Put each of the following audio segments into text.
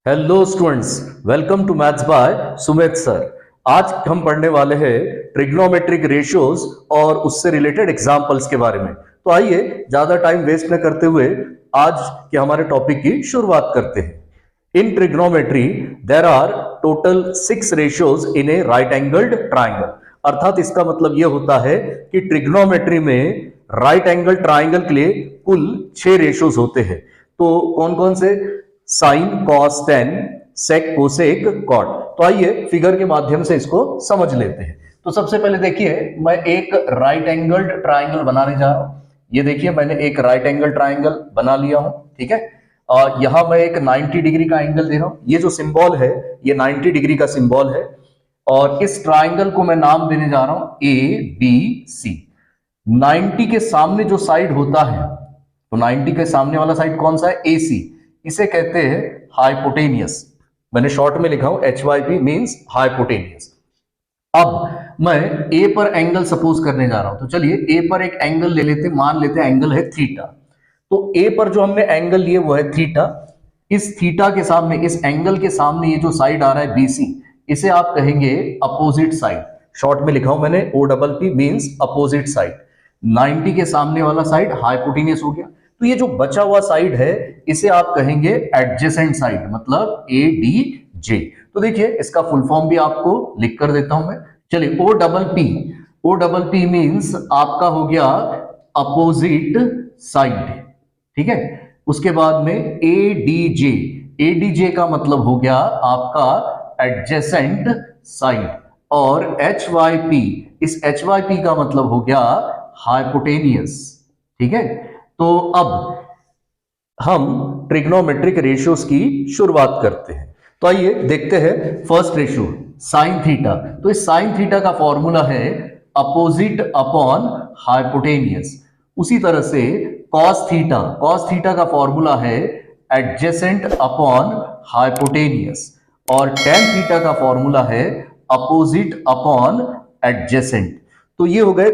Hello students, welcome to maths by Sumit sir. आज हम पढ़ने वाले हैं ट्रिग्नोमेट्रिक रेशियोज और उससे रिलेटेड एग्जांपल्स के बारे में। तो आइए ज्यादा टाइम वेस्ट न करते हुए आज के हमारे टॉपिक की शुरुआत करते हैं। In trigonometry there are total 6 ratios in a right angled triangle. अर्थात इसका मतलब यह होता है कि ट्रिग्नोमेट्री में राइट एंगल ट्राइंगल के लिए कुल 6 रेशियोज होते हैं। तो कौन कौन से? साइन, कॉस, टेन, सेक, कोसेक, कॉट। तो आइए फिगर के माध्यम से इसको समझ लेते हैं। तो सबसे पहले देखिए, मैं एक राइट एंगल्ड ट्राइंगल बनाने जा रहा हूं। ये देखिए, मैंने एक राइट एंगल ट्राइंगल बना लिया हूं, ठीक है। और यहां मैं एक 90 डिग्री का एंगल दे रहा हूं। ये जो सिंबल है ये 90 डिग्री का सिंबल है। और इस ट्राइंगल को मैं नाम देने जा रहा हूं ABC। 90 के सामने जो साइड होता है, तो 90 के सामने वाला साइड कौन सा है? AC। इसे कहते हैं हाइपोटेनियस। मैंने शॉर्ट में लिखा हूं HYP मींस हाइपोटेनियस। अब मैं A पर एंगल सपोज करने जा रहा हूं। तो चलिए A पर एक एंगल ले लेते, मान लेते हैं एंगल है थीटा। तो A पर जो हमने एंगल लिए वो है थीटा। इस थीटा के सामने, इस एंगल के सामने ये जो साइड आ रहा है BC, इसे आप कहेंगे अपोजिट साइड। शॉर्ट में लिखा हूं मैंने OPP मींस अपोजिट साइड। 90 के सामने वाला साइड हाइपोटेनियस हो गया। तो ये जो बचा हुआ साइड है इसे आप कहेंगे एडजेसेंट साइड, मतलब ADJ। तो देखिए, इसका फुल फॉर्म भी आपको लिख कर देता हूं मैं। चलिए, OPP मींस आपका हो गया अपोजिट साइड, ठीक है। उसके बाद में ADJ का मतलब हो गया आपका एडजेसेंट साइड। और HYP, इस HYP का मतलब हो गया हाइपोटेनियस, ठीक है। तो अब हम ट्रिग्नोमेट्रिक रेशियोज की शुरुआत करते हैं। तो आइए देखते हैं फर्स्ट रेशियो, साइन थीटा। तो इस साइन थीटा का फॉर्मूला है अपोजिट अपॉन हाइपोटेनियस। उसी तरह से कॉस थीटा का फॉर्मूला है एडजेसेंट अपॉन हाइपोटेनियस। और टेन थीटा का फॉर्मूला है अपोजिट अपॉन एडजेसेंट। तो ये हो गए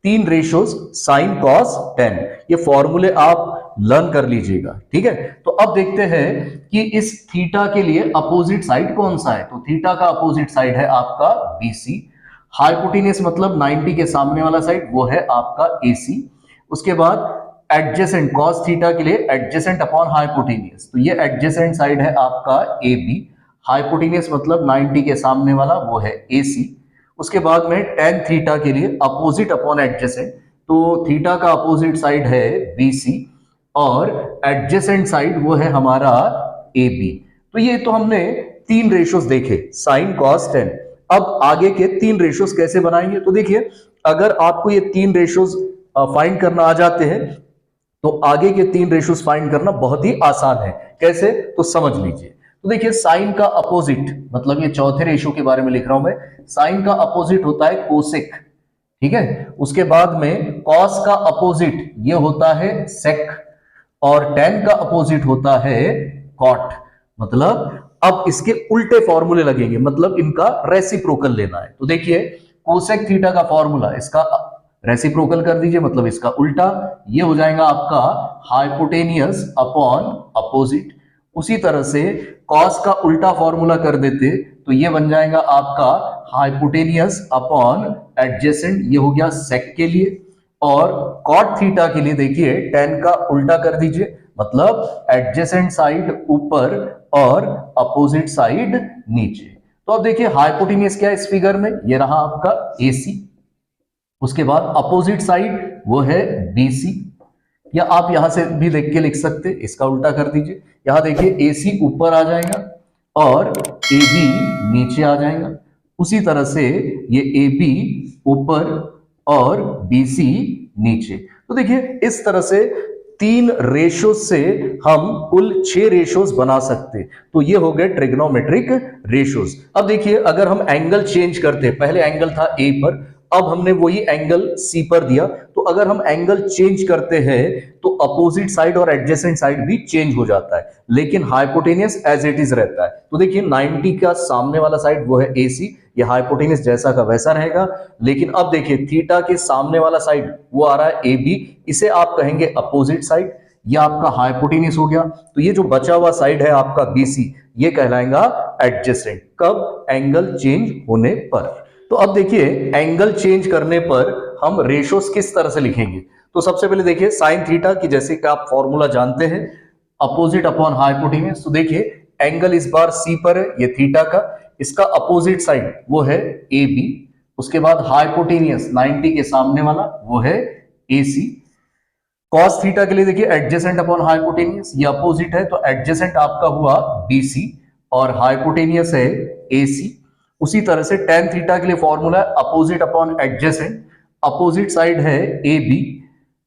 3 रेशियोज, साइन, कॉस, टेन। ये फॉर्मूले आप लर्न कर लीजिएगा, ठीक है। तो अब देखते हैं कि इस थीटा के लिए अपोजिट साइड कौन सा है। तो थीटा का अपोजिट साइड है आपका BC। हाइपोटेनियस मतलब 90 के सामने वाला साइड, वो है आपका AC। उसके बाद एडजेसेंट, कॉस थीटा के लिए एडजेसेंट अपॉन हाइपोटेनियस, तो ये एडजेसेंट साइड है आपका AB। हाइपोटेनियस मतलब 90 के सामने वाला, वो है AC। उसके बाद में टेन थीटा के लिए अपोजिट अपॉन एडजेसेंट, तो थीटा का अपोजिट साइड है BC और एडजेसेंट साइड वो है हमारा AB। तो ये तो हमने 3 रेशियोज देखे, साइन, कॉस, टेन। अब आगे के 3 रेशियोज कैसे बनाएंगे? तो देखिए, अगर आपको ये 3 रेशियोज फाइंड करना आ जाते हैं तो आगे के 3 रेशियोज फाइंड करना बहुत ही आसान है। कैसे? तो समझ लीजिए। तो देखिए, साइन का अपोजिट, मतलब ये चौथे रेशियो के बारे में लिख रहा हूं मैं। साइन का अपोजिट होता है कोसेक, ठीक है। उसके बाद में कॉस का अपोजिट ये होता है सेक। और टेन का अपोजिट होता है कॉट। मतलब अब इसके उल्टे फॉर्मूले लगेंगे, मतलब इनका रेसिप्रोकल लेना है। तो देखिए, कोसेक थीटा का फॉर्मूला, इसका रेसिप्रोकल कर दीजिए, मतलब इसका उल्टा। ये हो जाएगा आपका हाइपोटेनियस अपॉन अपोजिट। उसी तरह से कॉस का उल्टा फॉर्मूला कर देते तो ये बन जाएगा आपका हाइपोटेनियस अपॉन एडजेसेंट, ये हो गया सेक के लिए। और कॉट थीटा के लिए देखिए, टेन का उल्टा कर दीजिए, मतलब एडजेसेंट साइड ऊपर और अपोजिट साइड नीचे। तो अब देखिए, हाइपोटेनियस क्या है इस फिगर में? ये रहा आपका AC। उसके बाद अपोजिट साइड वो है BC, या आप यहां से भी देख के लिख सकते, इसका उल्टा कर दीजिए। यहां देखिए, AC ऊपर आ जाएगा और AB नीचे आ जाएगा। उसी तरह से ये AB ऊपर और BC नीचे। तो देखिए, इस तरह से 3 रेशियोज से हम कुल 6 रेशियोज बना सकते। तो ये हो गए ट्रिग्नोमेट्रिक रेशियोज। अब देखिए, अगर हम एंगल चेंज करते, पहले एंगल था A पर, अब हमने वही एंगल C पर दिया, तो अगर हम एंगल चेंज करते हैं तो अपोजिट साइड और एडजेसेंट साइड भी चेंज हो जाता है, लेकिन हाइपोटेनियस एज इट इज रहता है। तो देखिए, 90 का सामने वाला साइड वो है AC, ये हाइपोटेनियस जैसा का वैसा रहेगा। लेकिन अब देखिए, थीटा के सामने वाला साइड वो आ रहा है AB, इसे आप कहेंगे अपोजिट साइड, ये आपका हाइपोटेनियस हो गया। तो ये जो बचा हुआ साइड है आपका BC, ये कहलाएगा एडजेसेंट। कब? एंगल चेंज होने पर। तो अब देखिए एंगल चेंज करने पर हम रेशोस किस तरह से लिखेंगे। तो सबसे पहले देखिए साइन थीटा की, जैसे कि आप फॉर्मूला जानते हैं, अपोजिट अपॉन हाइपोटेन्यूज। तो देखिए एंगल इस बार सी पर है, ये थीटा का, इसका अपोजिट साइड वो है ए बी। उसके बाद हाइपोटेनियस 90 के सामने वाला वो है ए सी। कॉस थीटा के लिए देखिए एडजेसेंट अपॉन हाइपोटेनियस, ये अपोजिट है, तो एडजेसेंट आपका हुआ बीसी और हाइपोटेनियस है एसी। उसी तरह से टेन थीटा के लिए फॉर्मूला है opposite upon adjacent, opposite side है ए बी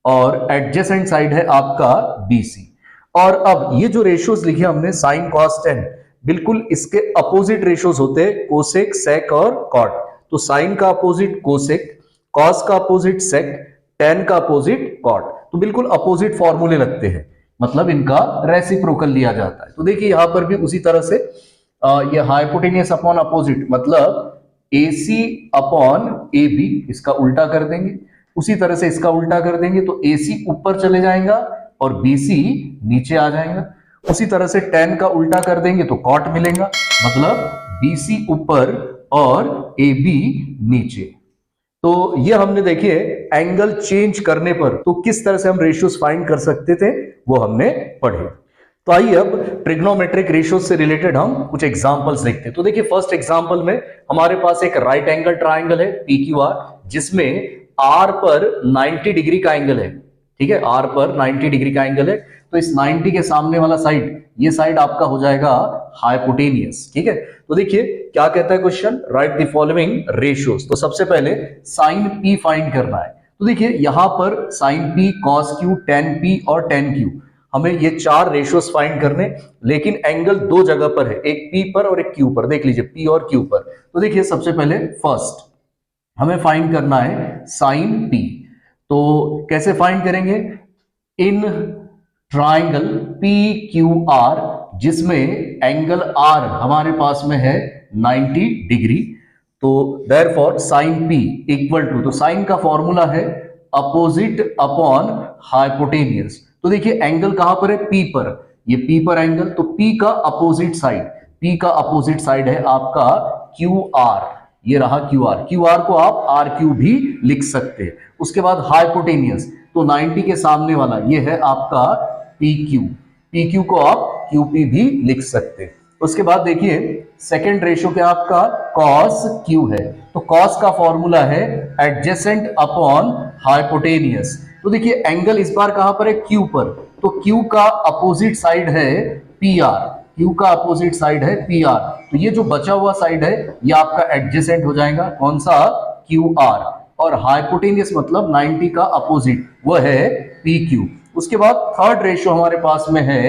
और एडजेसेंट साइड है आपका बीसी। और अब ये जो रेशियोज लिखे हमने साइन कॉस टेन, बिल्कुल इसके अपोजिट रेशियोज होते हैं कोसेक, सेक और कॉट। तो साइन का अपोजिट कोसेक, कॉस का अपोजिट सेक, टेन का अपोजिट कॉट, तो बिल्कुल अपोजिट फॉर्मूले लगते हैं, मतलब इनका रेसिप्रोकल लिया जाता है। तो देखिए यहां पर भी उसी तरह से ये हाइपोटेनियस अपॉन अपोजिट, मतलब AC अपॉन AB, इसका उल्टा कर देंगे। उसी तरह से इसका उल्टा कर देंगे तो AC ऊपर चले जाएगा और BC नीचे आ जाएगा। उसी तरह से tan का उल्टा कर देंगे तो cot मिलेगा, मतलब BC ऊपर और AB नीचे। तो ये हमने देखिए एंगल चेंज करने पर तो किस तरह से हम रेशियोज फाइंड कर सकते थे वो हमने पढ़े। तो आइए अब ट्रिग्नोमेट्रिक रेशियोज से रिलेटेड हम कुछ एग्जांपल्स देखते हैं। तो देखिए फर्स्ट एग्जांपल में हमारे पास एक राइट एंगल ट्राइंगल है PQR, जिसमें R पर 90 डिग्री का एंगल है। ठीक है, R पर 90 डिग्री का एंगल है, तो इस 90 के सामने वाला साइड, ये साइड आपका हो जाएगा हाइपोटेनियस। ठीक है, तो देखिए क्या कहता है question, right the following ratios. तो सबसे पहले साइन P फाइंड करना है। तो देखिए यहां पर sine P, cos Q, tan P और टेन Q, हमें ये चार रेशियोज फाइंड करने, लेकिन एंगल दो जगह पर है, एक P पर और एक Q पर। देख लीजिए P और Q पर। तो देखिए सबसे पहले फर्स्ट हमें फाइंड करना है साइन P। तो कैसे फाइंड करेंगे, इन ट्राइंगल PQR जिसमें एंगल R हमारे पास में है 90 डिग्री, तो therefore sine P equal to, तो साइन का फॉर्मूला है अपोजिट अपॉन हाइपोटेनियस। तो देखिए एंगल कहां पर है, P पर, ये P पर एंगल, तो P का अपोजिट साइड, P का अपोजिट साइड है आपका QR, ये रहा QR। QR को आप RQ भी लिख सकते हैं। उसके बाद हाइपोटेनियस, तो 90 के सामने वाला ये है आपका PQ, PQ को आप QP भी लिख सकते हैं। उसके बाद देखिए सेकेंड रेशियो क्या आपका cos Q है, तो cos का फॉर्मूला है एडजेसेंट अपॉन हाइपोटेनियस। तो देखिए एंगल इस बार कहां पर है, Q पर, तो Q का अपोजिट साइड है PR, Q का अपोजिट साइड है PR, तो ये जो बचा हुआ साइड है ये आपका एडजेसेंट हो जाएगा, कौन सा, QR। और हाइपोटेनियस मतलब 90 का अपोजिट, वो है PQ। उसके बाद थर्ड रेशियो हमारे पास में है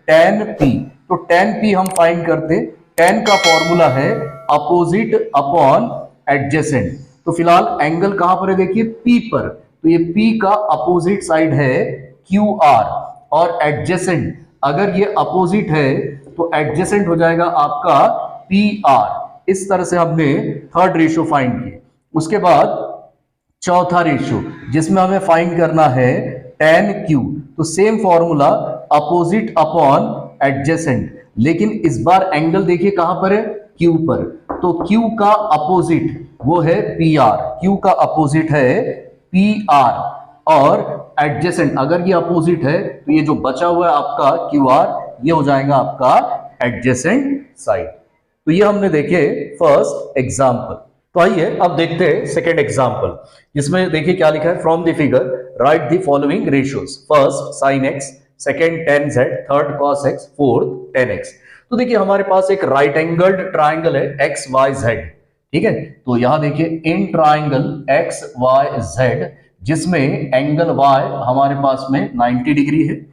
tan P, तो tan P हम फाइंड करते, tan का फॉर्मूला है अपोजिट अपॉन एडजेसेंट। तो फिलहाल एंगल कहां पर है, देखिए P पर, तो ये P का अपोजिट साइड है QR, और एडजेसेंट, अगर ये अपोजिट है तो एडजेसेंट हो जाएगा आपका PR। इस तरह से हमने थर्ड रेशियो फाइंड किए। उसके बाद चौथा रेशियो जिसमें हमें फाइंड करना है tan Q, तो same formula opposite upon adjacent, लेकिन इस बार एंगल देखिए कहां पर है, Q पर, तो Q का अपोजिट वो है PR, Q का अपोजिट है PR, और एडजेसेंट अगर ये अपोजिट है तो ये जो बचा हुआ है आपका QR, ये हो जाएगा आपका एडजेसेंट साइड। तो ये हमने देखे फर्स्ट एग्जांपल। तो आइए अब देखते हैं सेकंड एग्जांपल, जिसमें देखिए क्या लिखा है, from the figure write the following ratios. First sine x, second tan z, third cos x, fourth tan x। तो देखिए हमारे पास एक राइट एंगल्ड ट्राइंगल है XYZ। ठीक है, तो यहां देखिए इन ट्राइंगल XYZ जिसमें एंगल Y हमारे पास में 90 डिग्री है।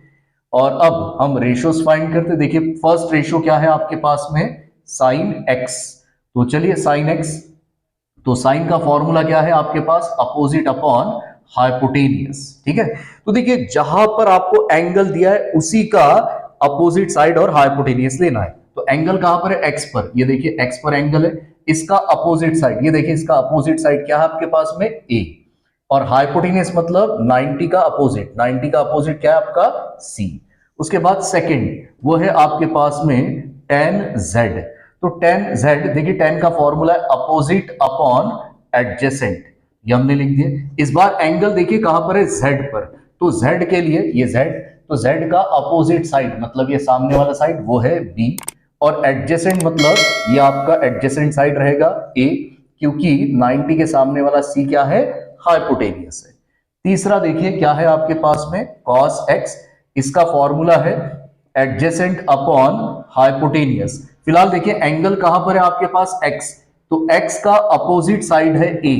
और अब हम रेशियोज फाइंड करते, देखिए फर्स्ट रेशियो क्या है आपके पास में, साइन x। तो चलिए साइन x, तो साइन का फॉर्मूला क्या है आपके पास, अपोजिट अपॉन हाइपोटेनियस। ठीक है, तो देखिए जहां पर आपको एंगल दिया है उसी का अपोजिट साइड और हाइपोटेनियस लेना है। तो एंगल कहां पर है, x पर, ये देखिए x पर एंगल है, इसका अपोजिट साइड, ये देखिए इसका अपोजिट साइड क्या है आपके पास में A, और हाइपोटेनियस मतलब 90 का अपोजिट, 90 का अपोजिट क्या है आपका C। उसके बाद सेकंड वो है आपके पास में tan z। तो tan z देखिए, tan का फॉर्मूला है अपोजिट अपॉन एडजेसेंट, ये हमने लिख दिया। इस बार एंगल देखिए कहां पर है, z पर। तो z के लिए ये z, तो z का अपोजिट साइड मतलब ये सामने वाला साइड वो है b, और एडजेसेंट मतलब ये आपका एडजेसेंट साइड रहेगा a, क्योंकि 90 के सामने वाला c क्या है, हाइपोटेनियस है। तीसरा देखिए क्या है आपके पास में, cos x, इसका फॉर्मूला है एडजेसेंट अपॉन हाइपोटेनियस। फिलहाल देखिए एंगल कहां पर है आपके पास, x, तो x का अपोजिट साइड है a,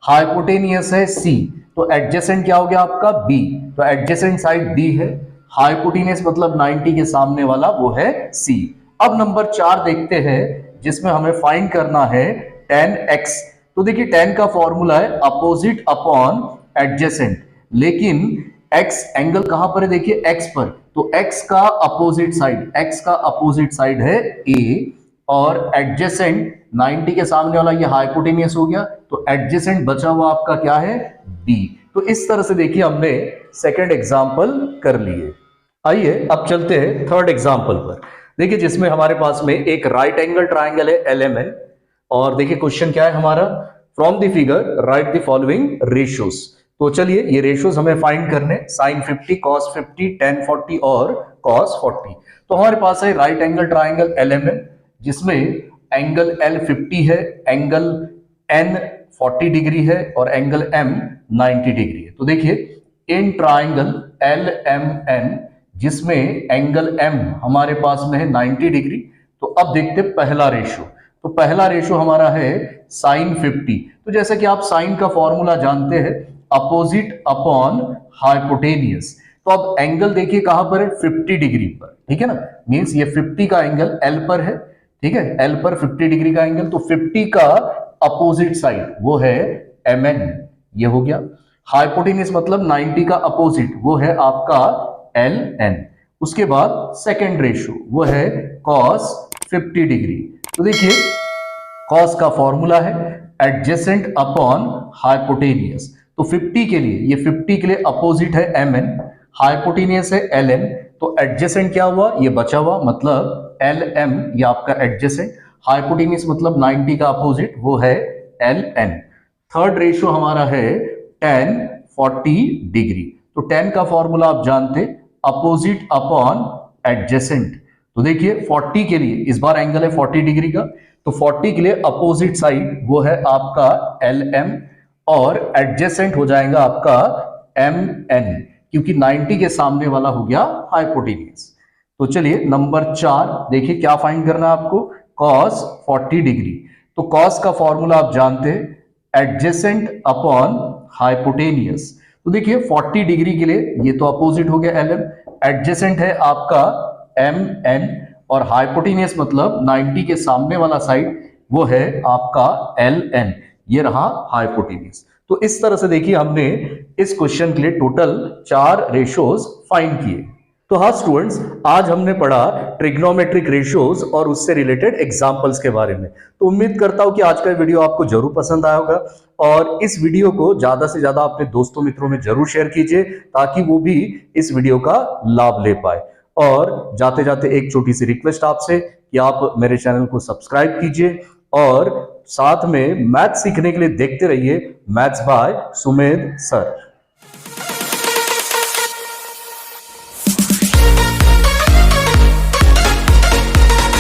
हाइपोटेनियस है c, तो एडजेसेंट क्या हो गया आपका b, तो एडजेसेंट साइड b है, हाइपोटेनियस मतलब 90 के सामने वाला वो है c। अब नंबर 4 देखते हैं जिसमें हमें फाइंड करना है tan x। तो देखिए tan का फॉर्मूला है अपोजिट अपॉन एडजेसेंट, लेकिन x एंगल कहां पर है, देखिए x पर, तो x का अपोजिट साइड, x का अपोजिट साइड है a, और एडजेसेंट 90 के सामने वाला ये हाइपोटेनियस हो गया, तो एडजेसेंट बचा हुआ आपका क्या है, b। तो इस तरह से देखिए हमने सेकंड एग्जांपल कर लिए। आइए अब चलते हैं थर्ड एग्जांपल पर। देखिए जिसमें हमारे पास में एक राइट एंगल ट्राइंगल है LMN, और देखिए क्वेश्चन क्या है हमारा, from the figure write the following ratios. तो चलिए ये रेशियोज हमें फाइंड करने, sin 50, cos 50, tan 40 और cos 40। तो हमारे पास है राइट एंगल ट्राइंगल LMN, जिसमें एंगल L 50 है, एंगल N 40 डिग्री है, और एंगल M 90 डिग्री है। तो देखिए इन ट्राइंगल LMN जिसमें एंगल M हमारे पास में है 90 डिग्री, तो अब देखते पहला रेशियो। तो पहला रेशियो हमारा है sin 50। तो जैसे कि आप साइन का फॉर्मूला जानते हैं, अपोजिट अपॉन हाइपोटेनियस। तो अब एंगल देखिए कहां पर है, 50 डिग्री पर, ठीक है ना, मींस ये 50 का एंगल L पर है, ठीक है, L पर 50 डिग्री का एंगल, तो 50 का अपोजिट साइड वो है MN, ये हो गया। हाइपोटेनियस मतलब 90 का अपोजिट वो है आपका LN। उसके बाद सेकेंड रेशियो वो है cos 50 डिग्री। तो देखिए cos का फॉर्मूला है एडजेसेंट अपॉन हाइपोटेनियस। तो 50 के लिए, ये 50 के लिए अपोजिट है MN, हाइपोटेनियस है LN, तो एडजेसेंट क्या हुआ, ये बचा हुआ मतलब LM, ये आपका एडजेसेंट, हाइपोटेनियस मतलब 90 का अपोजिट वो है LN। थर्ड रेशियो हमारा है tan 40 डिग्री। तो tan का फॉर्मूला आप जानते, अपोजिट अपॉन एडजेसेंट। तो देखिए 40 के लिए, इस बार एंगल है 40 डिग्री का, तो 40 के लिए अपोजिट साइड वो है आपका LM, और एडजेसेंट हो जाएगा आपका MN, क्योंकि 90 के सामने वाला हो गया हाइपोटेनियस। तो चलिए नंबर 4 देखिए क्या फाइंड करना है आपको, cos 40 डिग्री। तो cos का फॉर्मूला आप जानते हैं एडजेसेंट अपॉन हाइपोटेनियस। तो देखिए 40 डिग्री के लिए ये तो अपोजिट हो गया LM, एडजेसेंट है आपका MN, और हाइपोटेनियस मतलब 90 के सामने वाला साइड वो है आपका LN, ये रहा हाइपोटेनियस। तो इस तरह से देखिए हमने इस क्वेश्चन के लिए टोटल 4 रेशियोज फाइंड किए। तो हाँ स्टूडेंट्स, आज हमने पढ़ा ट्रिग्नोमेट्रिक रेशियोज और उससे रिलेटेड एग्जांपल्स के बारे में। तो उम्मीद करता हूं कि आज का वीडियो आपको जरूर पसंद आया होगा, और इस वीडियो को ज्यादा से ज्यादा अपने दोस्तों मित्रों में जरूर शेयर कीजिए, ताकि वो भी इस वीडियो का लाभ ले पाए। और जाते जाते एक छोटी सी रिक्वेस्ट आपसे कि आप मेरे चैनल को सब्सक्राइब कीजिए, और साथ में मैथ सीखने के लिए देखते रहिए मैथ्स बाय सुमेध सर।